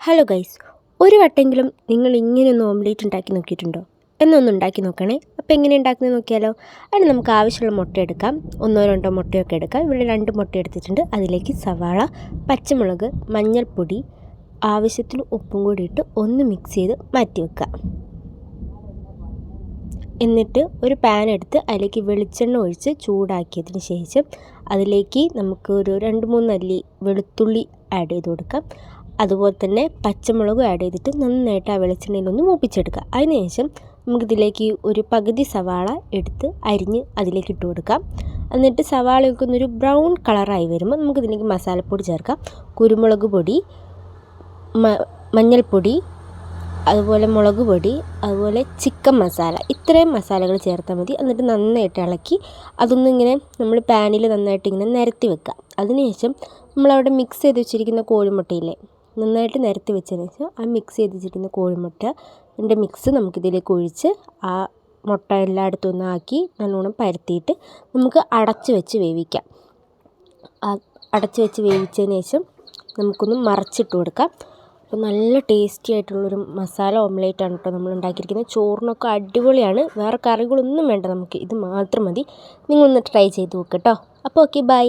Hello guys, ഒരു വട്ടെങ്കിലും നിങ്ങൾ ഇങ്ങനെയൊന്ന് omelette ഉണ്ടാക്കി നോക്കിയിട്ടുണ്ടോ? എന്നൊന്ന് ഉണ്ടാക്കി നോക്കണേ. അപ്പോൾ എങ്ങനെ ഉണ്ടാക്കുന്നത് നോക്കിയാലോ? അതിന് നമുക്ക് ആവശ്യമുള്ള മുട്ട എടുക്കാം. 1-2 മുട്ടയൊക്കെ എടുക്കാം. ഇവിടെ 2 മുട്ട എടുത്തിട്ടുണ്ട്. അതിലേക്ക് സവാള, പച്ചമുളക്, മഞ്ഞൾപ്പൊടി, ആവശ്യത്തിന് ഉപ്പും കൂടി ഇട്ട് ഒന്ന് മിക്സ് ചെയ്ത് മാറ്റി വെക്കുക. എന്നിട്ട് ഒരു പാൻ എടുത്ത് അതിലേക്ക് വെളിച്ചെണ്ണ ഒഴിച്ച് ചൂടാക്കിയതിന് ശേഷം അതിലേക്ക് നമുക്ക് ഒരു 2-3 അല്ലി വെളുത്തുള്ളി ആഡ് ചെയ്ത് കൊടുക്കാം. അതുപോലെ തന്നെ പച്ചമുളകും ആഡ് ചെയ്തിട്ട് നന്നായിട്ട് ആ വെളിച്ചെണ്ണയിലൊന്ന് മൂപ്പിച്ചെടുക്കുക. അതിനുശേഷം നമുക്കിതിലേക്ക് ഒരു പകുതി സവാള എടുത്ത് അരിഞ്ഞ് അതിലേക്ക് ഇട്ട് കൊടുക്കാം. എന്നിട്ട് സവാളയൊക്കെ ഒന്നൊരു ബ്രൗൺ കളറായി വരുമ്പോൾ നമുക്കിതിലേക്ക് മസാലപ്പൊടി ചേർക്കാം. കുരുമുളക് പൊടി, മഞ്ഞൾപ്പൊടി, അതുപോലെ മുളക് പൊടി, അതുപോലെ ചിക്കൻ മസാല, ഇത്രയും മസാലകൾ ചേർത്താൽ മതി. എന്നിട്ട് നന്നായിട്ട് ഇളക്കി അതൊന്നിങ്ങനെ നമ്മൾ പാനിൽ നന്നായിട്ട് ഇങ്ങനെ നിരത്തി വെക്കുക. അതിനുശേഷം നമ്മളവിടെ മിക്സ് ചെയ്ത് വെച്ചിരിക്കുന്ന കോഴിമുട്ടയില്ലേ, നന്നായിട്ട് നിരത്തി വെച്ചതിന് ശേഷം ആ മിക്സ് ചെയ്ത് വെച്ചിരിക്കുന്ന കോഴിമുട്ടൻ്റെ മിക്സ് നമുക്കിതിലേക്ക് ഒഴിച്ച് ആ മുട്ട എല്ലായിടത്തും ഒന്നാക്കി നല്ലോണം പരത്തിയിട്ട് നമുക്ക് അടച്ച് വെച്ച് വേവിക്കാം. അടച്ച് വെച്ച് വേവിച്ചതിന് ശേഷം നമുക്കൊന്ന് മറച്ചിട്ട് കൊടുക്കാം. അപ്പോൾ നല്ല ടേസ്റ്റി ആയിട്ടുള്ളൊരു മസാല ഓംലേറ്റാണ് കേട്ടോ നമ്മൾ ഉണ്ടാക്കിയിരിക്കുന്നത്. ചോറിനൊക്കെ അടിപൊളിയാണ്. വേറെ കറികളൊന്നും വേണ്ട, നമുക്ക് ഇത് മാത്രം മതി. നിങ്ങളൊന്ന് ട്രൈ ചെയ്ത് നോക്ക് കേട്ടോ. അപ്പോൾ ഓക്കെ, ബൈ.